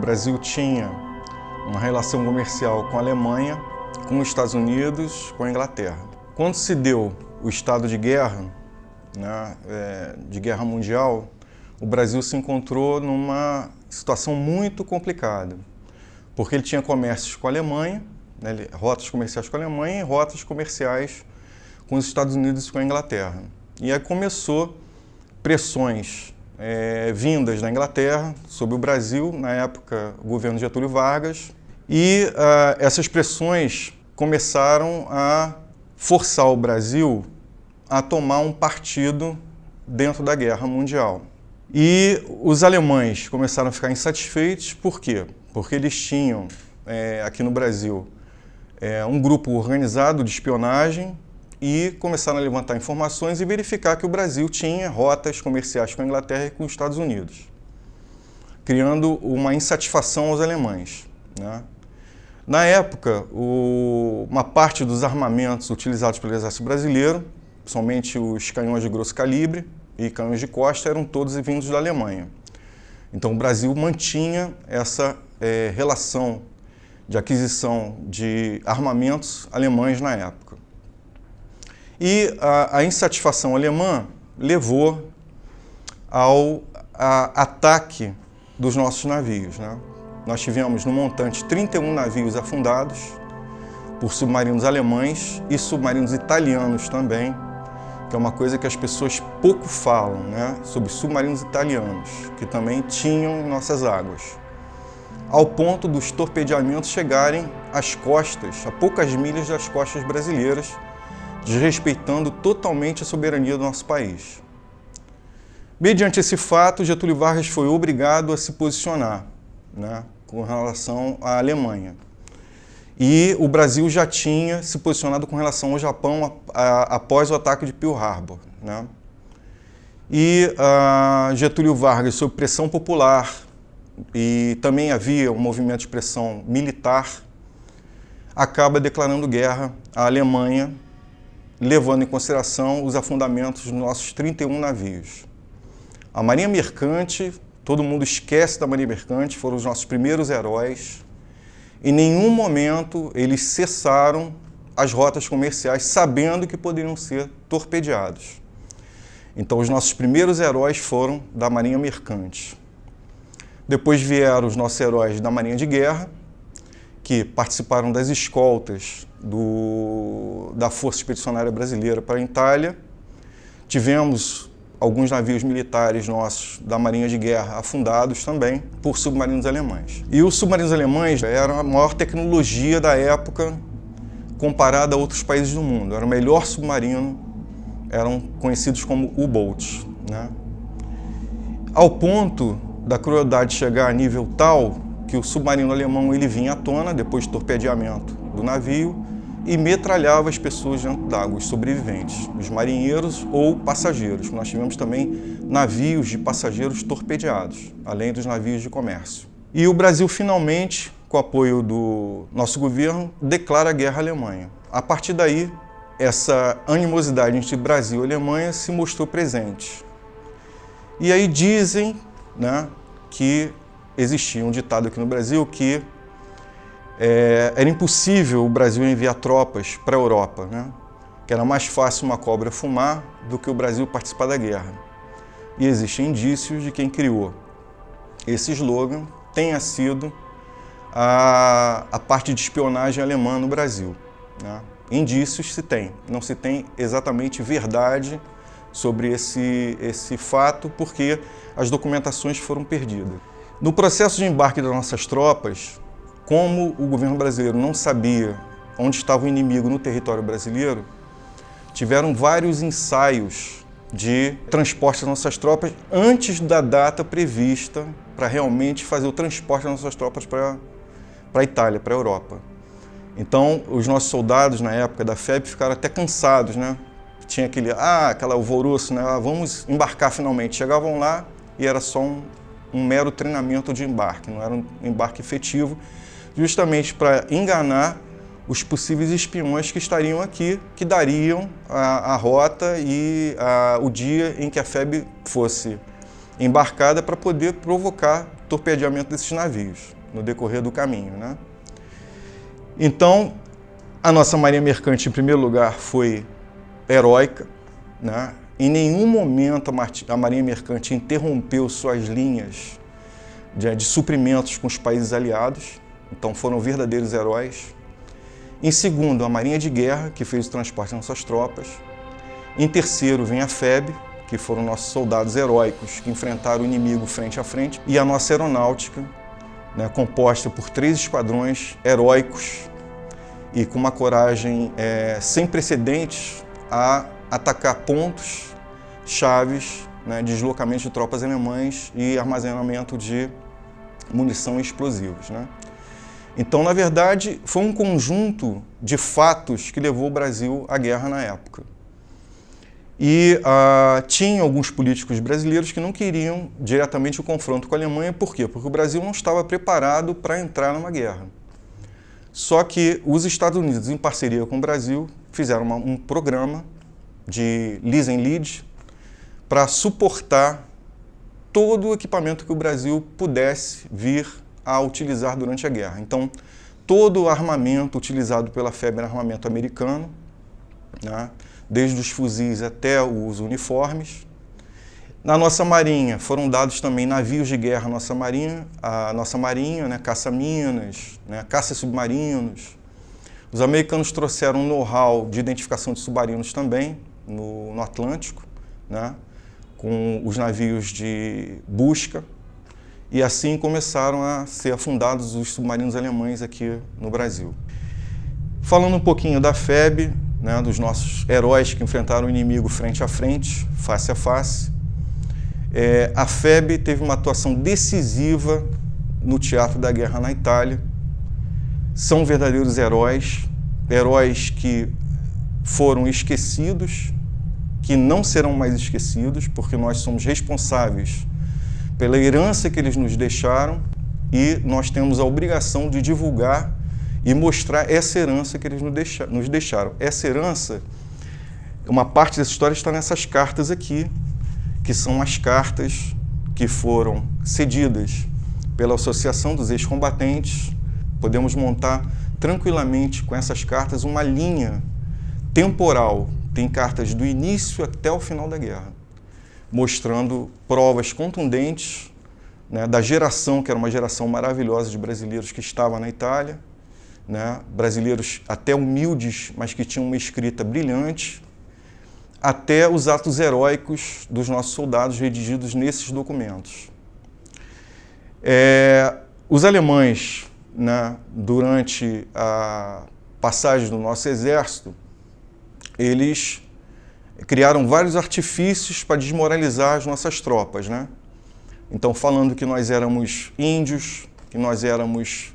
Brasil tinha uma relação comercial com a Alemanha, com os Estados Unidos, com a Inglaterra. Quando se deu o estado de guerra, né, de guerra mundial, o Brasil se encontrou numa situação muito complicada, porque ele tinha comércios com a Alemanha, né, rotas comerciais com a Alemanha e rotas comerciais com os Estados Unidos e com a Inglaterra. E aí começou pressões vindas da Inglaterra sobre o Brasil, na época, o governo Getúlio Vargas, e essas pressões começaram a forçar o Brasil a tomar um partido dentro da guerra mundial. E os alemães começaram a ficar insatisfeitos, por quê? Porque eles tinham, aqui no Brasil, um grupo organizado de espionagem e começaram a levantar informações e verificar que o Brasil tinha rotas comerciais com a Inglaterra e com os Estados Unidos, criando uma insatisfação aos alemães, né? Na época, uma parte dos armamentos utilizados pelo Exército Brasileiro, somente os canhões de grosso calibre e canhões de costa, eram todos vindos da Alemanha. Então o Brasil mantinha essa relação de aquisição de armamentos alemães na época. E a insatisfação alemã levou ao ataque dos nossos navios, né? Nós tivemos, no montante, 31 navios afundados por submarinos alemães e submarinos italianos também, que é uma coisa que as pessoas pouco falam, né? Sobre submarinos italianos, que também tinham em nossas águas, ao ponto dos torpedeamentos chegarem às costas, a poucas milhas das costas brasileiras, desrespeitando totalmente a soberania do nosso país. Mediante esse fato, Getúlio Vargas foi obrigado a se posicionar, né, com relação à Alemanha. E o Brasil já tinha se posicionado com relação ao Japão após o ataque de Pearl Harbor, né? E Getúlio Vargas, sob pressão popular, e também havia um movimento de pressão militar, acaba declarando guerra à Alemanha, levando em consideração os afundamentos dos nossos 31 navios. A Marinha Mercante, todo mundo esquece da Marinha Mercante, foram os nossos primeiros heróis. Em nenhum momento eles cessaram as rotas comerciais, sabendo que poderiam ser torpedeados. Então os nossos primeiros heróis foram da Marinha Mercante. Depois vieram os nossos heróis da Marinha de Guerra, que participaram das escoltas da Força Expedicionária Brasileira para a Itália. Tivemos alguns navios militares nossos da Marinha de Guerra afundados também por submarinos alemães. E os submarinos alemães eram a maior tecnologia da época comparada a outros países do mundo. Era o melhor submarino, eram conhecidos como U-boats, né? Ao ponto da crueldade chegar a nível tal que o submarino alemão ele vinha à tona depois do torpedeamento do navio e metralhava as pessoas dentro d'água, os sobreviventes, os marinheiros ou passageiros. Nós tivemos também navios de passageiros torpedeados, além dos navios de comércio. E o Brasil finalmente, com o apoio do nosso governo, declara a guerra à Alemanha. A partir daí, essa animosidade entre Brasil e Alemanha se mostrou presente. E aí dizem, né, que existia um ditado aqui no Brasil que era impossível o Brasil enviar tropas para a Europa, né? Que era mais fácil uma cobra fumar do que o Brasil participar da guerra. E existem indícios de quem criou esse slogan tenha sido a parte de espionagem alemã no Brasil, né? Indícios se tem, não se tem exatamente verdade sobre esse fato, porque as documentações foram perdidas. No processo de embarque das nossas tropas, como o governo brasileiro não sabia onde estava o inimigo no território brasileiro, tiveram vários ensaios de transporte das nossas tropas antes da data prevista para realmente fazer o transporte das nossas tropas para a Itália, para a Europa. Então, os nossos soldados, na época da FEB, ficaram até cansados, né? Tinha aquele alvoroço, né? Vamos embarcar finalmente. Chegavam lá e era só um mero treinamento de embarque, não era um embarque efetivo, justamente para enganar os possíveis espiões que estariam aqui, que dariam a rota e o dia em que a FEB fosse embarcada para poder provocar torpedeamento desses navios. no decorrer do caminho, né? Então, a nossa marinha mercante, em primeiro lugar, foi heróica, né? Em nenhum momento a marinha mercante interrompeu suas linhas de suprimentos com os países aliados, então foram verdadeiros heróis. Em segundo, a marinha de guerra, que fez o transporte de nossas tropas. Em terceiro, vem a FEB, que foram nossos soldados heróicos que enfrentaram o inimigo frente a frente, e a nossa aeronáutica, né, composta por 3 esquadrões heróicos e com uma coragem sem precedentes a atacar pontos chaves, né, de deslocamento de tropas alemãs e armazenamento de munição e explosivos, né? Então, na verdade, foi um conjunto de fatos que levou o Brasil à guerra na época. E tinha alguns políticos brasileiros que não queriam diretamente o confronto com a Alemanha. Por quê? Porque o Brasil não estava preparado para entrar numa guerra. Só que os Estados Unidos, em parceria com o Brasil, fizeram um programa de lease and lead para suportar todo o equipamento que o Brasil pudesse vir a utilizar durante a guerra. Então, todo o armamento utilizado pela FEB era armamento americano, né? Desde os fuzis até os uniformes. Na nossa marinha foram dados também navios de guerra à nossa marinha, né? Caça-minas, né? Caça-submarinos. Os americanos trouxeram um know-how de identificação de submarinos também no Atlântico, né? Com os navios de busca. E assim começaram a ser afundados os submarinos alemães aqui no Brasil. Falando um pouquinho da FEB, né, dos nossos heróis que enfrentaram o inimigo frente a frente, face a face, a FEB teve uma atuação decisiva no teatro da guerra na Itália. São verdadeiros heróis, heróis que foram esquecidos, que não serão mais esquecidos, porque nós somos responsáveis pela herança que eles nos deixaram e nós temos a obrigação de divulgar e mostrar essa herança que eles nos deixaram. Essa herança, uma parte dessa história está nessas cartas aqui, que são as cartas que foram cedidas pela Associação dos Ex-Combatentes. Podemos montar tranquilamente com essas cartas uma linha temporal. Tem cartas do início até o final da guerra, mostrando provas contundentes, né, da geração, que era uma geração maravilhosa de brasileiros que estava na Itália, né, brasileiros até humildes, mas que tinham uma escrita brilhante, até os atos heróicos dos nossos soldados redigidos nesses documentos. Os alemães, né, durante a passagem do nosso exército, eles criaram vários artifícios para desmoralizar as nossas tropas, né? Então, falando que nós éramos índios, que nós éramos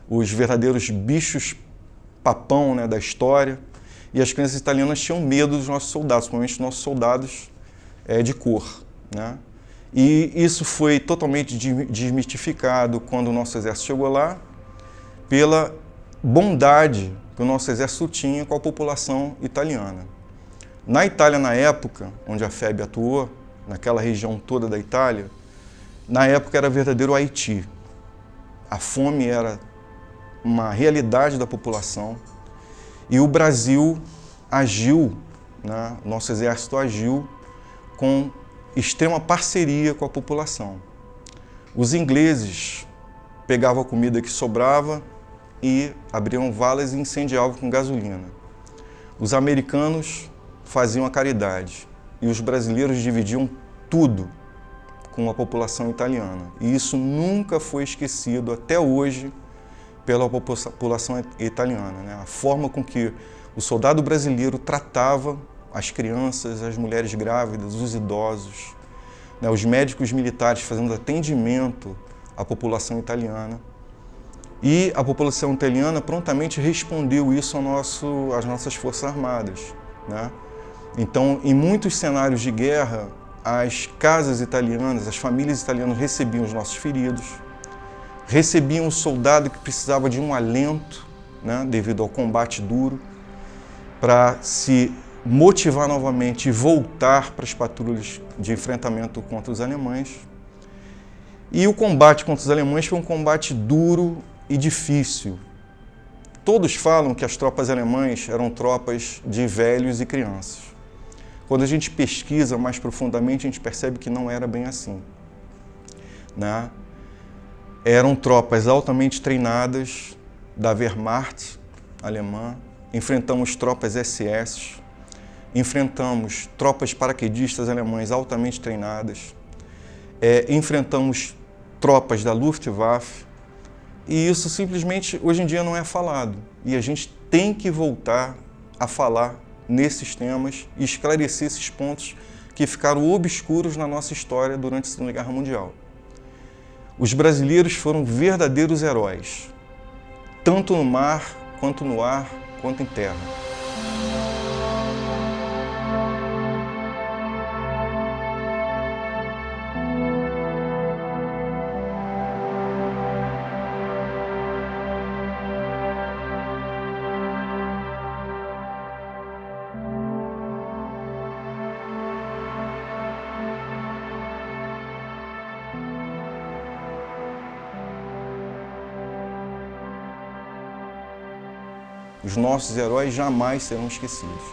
os verdadeiros bichos papão, né, da história, e as crianças italianas tinham medo dos nossos soldados, principalmente dos nossos soldados de cor, né? E isso foi totalmente desmitificado quando o nosso exército chegou lá, pela bondade que o nosso exército tinha com a população italiana. Na Itália, na época, onde a FEB atuou, naquela região toda da Itália, na época era verdadeiro Haiti. A fome era uma realidade da população e o Brasil agiu, né, o nosso exército agiu com extrema parceria com a população. Os ingleses pegavam a comida que sobrava e abriam valas e incendiavam com gasolina. Os americanos faziam a caridade e os brasileiros dividiam tudo com a população italiana. E isso nunca foi esquecido até hoje pela população italiana, né? A forma com que o soldado brasileiro tratava as crianças, as mulheres grávidas, os idosos, né? Os médicos militares fazendo atendimento à população italiana. E a população italiana prontamente respondeu isso às nossas Forças Armadas, né? Então, em muitos cenários de guerra, as casas italianas, as famílias italianas recebiam os nossos feridos, recebiam o soldado que precisava de um alento, né, devido ao combate duro, para se motivar novamente e voltar para as patrulhas de enfrentamento contra os alemães. E o combate contra os alemães foi um combate duro e difícil. Todos falam que as tropas alemãs eram tropas de velhos e crianças. Quando a gente pesquisa mais profundamente, a gente percebe que não era bem assim, né? Eram tropas altamente treinadas da Wehrmacht alemã, enfrentamos tropas SS, enfrentamos tropas paraquedistas alemães altamente treinadas, enfrentamos tropas da Luftwaffe, e isso simplesmente hoje em dia não é falado. E a gente tem que voltar a falar nesses temas e esclarecer esses pontos que ficaram obscuros na nossa história durante a Segunda Guerra Mundial. Os brasileiros foram verdadeiros heróis, tanto no mar, quanto no ar, quanto em terra. Os nossos heróis jamais serão esquecidos.